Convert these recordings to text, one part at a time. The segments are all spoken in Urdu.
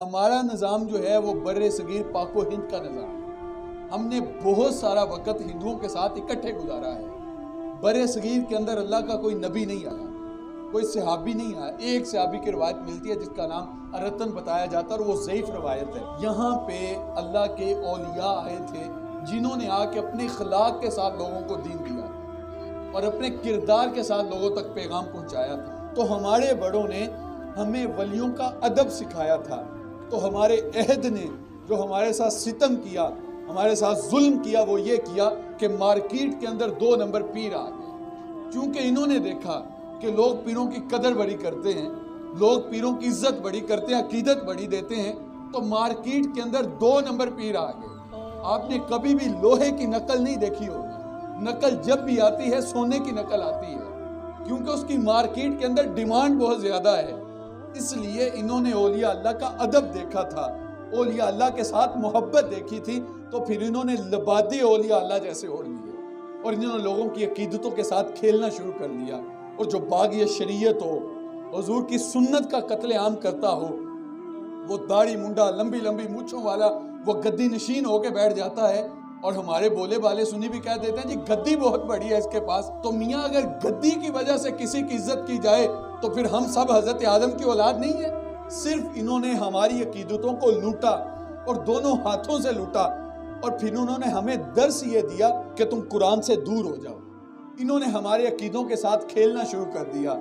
ہمارا نظام جو ہے وہ بر صغیر پاک و ہند کا نظام ہے۔ ہم نے بہت سارا وقت ہندوؤں کے ساتھ اکٹھے گزارا ہے۔ بر صغیر کے اندر اللہ کا کوئی نبی نہیں آیا، کوئی صحابی نہیں آیا۔ ایک صحابی کی روایت ملتی ہے جس کا نام ارتن بتایا جاتا ہے اور وہ ضعیف روایت ہے۔ یہاں پہ اللہ کے اولیاء آئے تھے جنہوں نے آ کے اپنے اخلاق کے ساتھ لوگوں کو دین دیا اور اپنے کردار کے ساتھ لوگوں تک پیغام پہنچایا تھا۔ تو ہمارے بڑوں نے ہمیں ولیوں کا ادب سکھایا تھا۔ تو ہمارے عہد نے جو ہمارے ساتھ ستم کیا، ہمارے ساتھ ظلم کیا، وہ یہ کیا کہ مارکیٹ کے اندر 2 نمبر پیر آ گئے۔ چونکہ انہوں نے دیکھا کہ لوگ پیروں کی قدر بڑی کرتے ہیں، لوگ پیروں کی عزت بڑی کرتے ہیں، عقیدت بڑی دیتے ہیں، تو مارکیٹ کے اندر 2 نمبر پیر آ گئے۔ آپ نے کبھی بھی لوہے کی نقل نہیں دیکھی ہوگی۔ نقل جب بھی آتی ہے سونے کی نقل آتی ہے، کیونکہ اس کی مارکیٹ کے اندر ڈیمانڈ بہت زیادہ ہے۔ اس لیے انہوں نے اولیاء اللہ کا ادب دیکھا تھا، اولیاء اللہ کے ساتھ محبت دیکھی تھی، تو پھر انہوں نے لبادے اولیاء اللہ جیسے اوڑھ لیے اور انہوں نے لوگوں کی عقیدتوں کے ساتھ کھیلنا شروع کر دیا۔ اور جو باغی شریعت ہو، حضور کی سنت کا قتل عام کرتا ہو، وہ داڑھی منڈا لمبی لمبی مونچھوں والا وہ گدی نشین ہو کے بیٹھ جاتا ہے، اور ہمارے بولے بالے سنی بھی کہہ دیتے ہیں جی گدی بہت بڑی ہے اس کے پاس۔ تو میاں اگر گدی کی وجہ سے کسی کی عزت کی جائے تو پھر ہم سب حضرت آدم کی اولاد نہیں ہے۔ صرف انہوں نے ہماری عقیدتوں کو لوٹا اور دونوں ہاتھوں سے لوٹا، اور پھر انہوں نے ہمیں درس یہ دیا کہ تم قرآن سے دور ہو جاؤ۔ انہوں نے ہمارے عقیدوں کے ساتھ کھیلنا شروع کر دیا،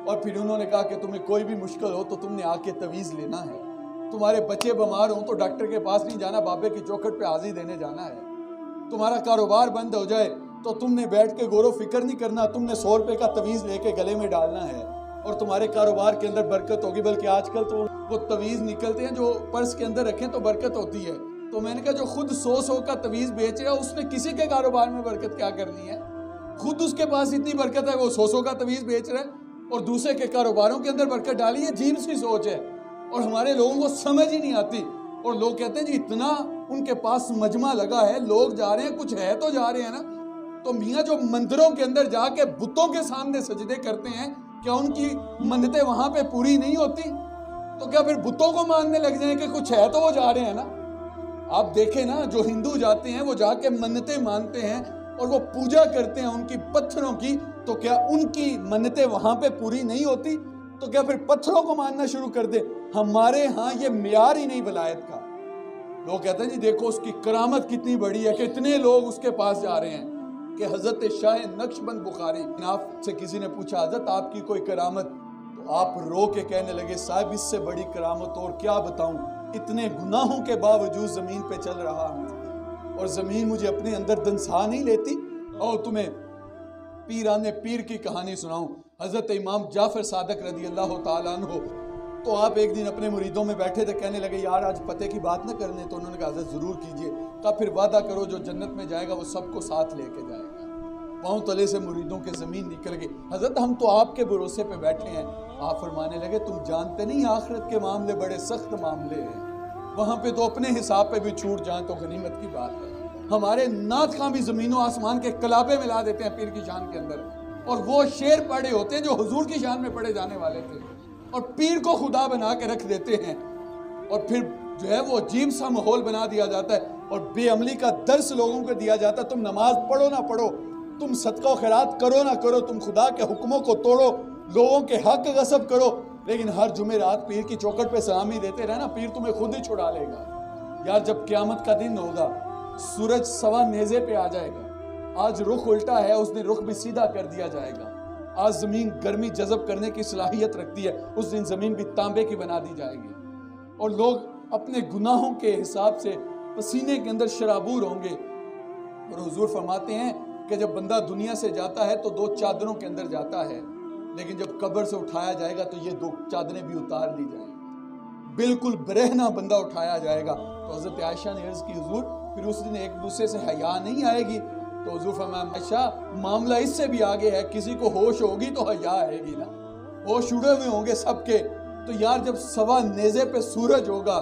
اور پھر انہوں نے کہا کہ تمہیں کوئی بھی مشکل ہو تو تم نے آ کے تویز لینا ہے۔ تمہارے بچے بیمار ہوں تو ڈاکٹر کے پاس نہیں جانا، بابے کی چوکھٹ پہ حاضری دینے جانا ہے۔ تمہارا کاروبار بند ہو جائے تو تم نے بیٹھ کے غور و فکر نہیں کرنا، تم نے 100 روپے کا تویز لے کے گلے میں ڈالنا ہے اور تمہارے کاروبار کے اندر برکت ہوگی۔ بلکہ آج کل تو وہ تویز نکلتے ہیں جو پرس کے اندر رکھیں تو برکت ہوتی ہے۔ تو میں نے کہا جو خود 100 کا تویز بیچ رہا ہے اس نے کسی کے کاروبار میں برکت کیا کرنی ہے؟ خود اس کے پاس اتنی برکت ہے، وہ 100 کا تویز بیچ رہا ہے اور دوسرے کے کاروباروں کے اندر برکت ڈالی ہے۔ عجیب سی سوچ ہے اور ہمارے لوگوں کو سمجھ ہی نہیں آتی، اور لوگ کہتے ہیں جی اتنا ان کے پاس مجمع لگا ہے، لوگ جا رہے ہیں، کچھ ہے تو جا رہے ہیں نا۔ تو میاں جو مندروں کے اندر جا کے بتوں کے سامنے سجدے کرتے ہیں، کیا ان کی منتیں وہاں پہ پوری نہیں ہوتی؟ تو کیا پھر بتوں کو ماننے لگ جائیں کہ کچھ ہے تو وہ جا رہے ہیں نا؟ آپ دیکھیں نا، جو ہندو جاتے ہیں وہ جا کے منتیں مانتے ہیں اور وہ پوجا کرتے ہیں ان کی پتھروں کی، تو کیا ان کی منتیں وہاں پہ پوری نہیں ہوتی؟ تو کیا پھر پتھروں کو ماننا شروع کر دے؟ ہمارے ہاں یہ معیار ہی نہیں ولایت کا۔ لوگ کہتے ہیں جی دیکھو اس کی کرامت کتنی بڑی ہے، کتنے لوگ اس کے پاس جا رہے ہیں۔ کہ حضرت شاہ نقشبند بخاری، آپ سے کسی نے پوچھا حضرت آپ کی کوئی کرامت، تو آپ رو کے کہنے لگے صاحب اس سے بڑی کرامت اور کیا بتاؤں، اتنے گناہوں کے باوجود زمین پہ چل رہا ہوں اور زمین مجھے اپنے اندر دنسا نہیں لیتی۔ اور تمہیں پیران پیر کی کہانی سناؤں، حضرت امام جعفر صادق رضی اللہ تعالیٰ عنہ، تو آپ ایک دن اپنے مریدوں میں بیٹھے تھے، کہنے لگے یار آج پتے کی بات نہ کرنے، تو انہوں نے کہا حضرت ضرور کیجئے۔ کہا پھر وعدہ کرو جو جنت میں جائے گا وہ سب کو ساتھ لے کے جائے گا۔ پاؤں تلے سے مریدوں کے زمین نکل گئی۔ حضرت ہم تو آپ کے بھروسے پہ بیٹھے ہیں۔ آپ فرمانے لگے تم جانتے نہیں آخرت کے معاملے بڑے سخت معاملے ہیں، وہاں پہ تو اپنے حساب پہ بھی چھوٹ جائیں تو غنیمت کی بات ہے۔ ہمارے نعت خاں بھی زمین و آسمان کے کلابے ملا دیتے ہیں پیر کی شان کے اندر، اور وہ شعر پڑھے ہوتے ہیں جو حضور کی شان میں پڑھے جانے والے تھے، اور پیر کو خدا بنا کے رکھ دیتے ہیں، اور پھر جو ہے وہ عجیب سا ماحول بنا دیا جاتا ہے اور بے عملی کا درس لوگوں کو دیا جاتا ہے۔ تم نماز پڑھو نہ پڑھو، تم صدقہ و خیرات کرو نہ کرو، تم خدا کے حکموں کو توڑو، لوگوں کے حق غصب کرو، لیکن ہر جمعرات پیر کی چوکھٹ پہ سلامی دیتے رہنا، پیر تمہیں خود ہی چھڑا لے گا۔ یار جب قیامت کا دن ہوگا، سورج سوا نیزے پہ آ جائے گا، آج رخ الٹا ہے اس دن رخ بھی سیدھا کر دیا جائے گا۔ آج زمین گرمی جذب کرنے کی صلاحیت رکھتی ہے، اس دن زمین بھی تانبے کی بنا دی جائے گی، اور لوگ اپنے گناہوں کے حساب سے پسینے کے اندر شرابور ہوں گے۔ اور حضور فرماتے ہیں کہ جب بندہ دنیا سے جاتا ہے تو 2 چادروں کے اندر جاتا ہے، لیکن جب قبر سے اٹھایا جائے گا تو یہ 2 چادریں بھی اتار لی جائیں گی، بالکل برہنہ بندہ اٹھایا جائے گا۔ تو حضرت عائشہ نے عرض کی حضور پھر اس دن ایک دوسرے سے حیا نہیں آئے گی؟ تو حضور فرمایا عائشہ معاملہ اس سے بھی آگے ہے، کسی کو ہوش ہوگی تو حیا آئے گی نا، ہوش اڑے ہوئے ہوں گے سب کے۔ تو یار جب سوا نیزے پہ سورج ہوگا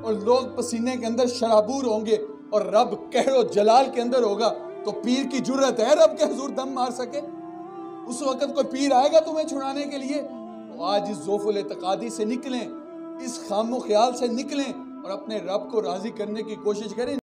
اور لوگ پسینے کے اندر شرابور ہوں گے اور رب قہر و جلال کے اندر ہوگا، تو پیر کی جرت ہے رب کے حضور دم مار سکے؟ اس وقت کوئی پیر آئے گا تمہیں چھڑانے کے لیے؟ تو آج اس ذوف الاعتقادی سے نکلیں اس خام و خیال سے نکلیں اور اپنے رب کو راضی کرنے کی کوشش کریں.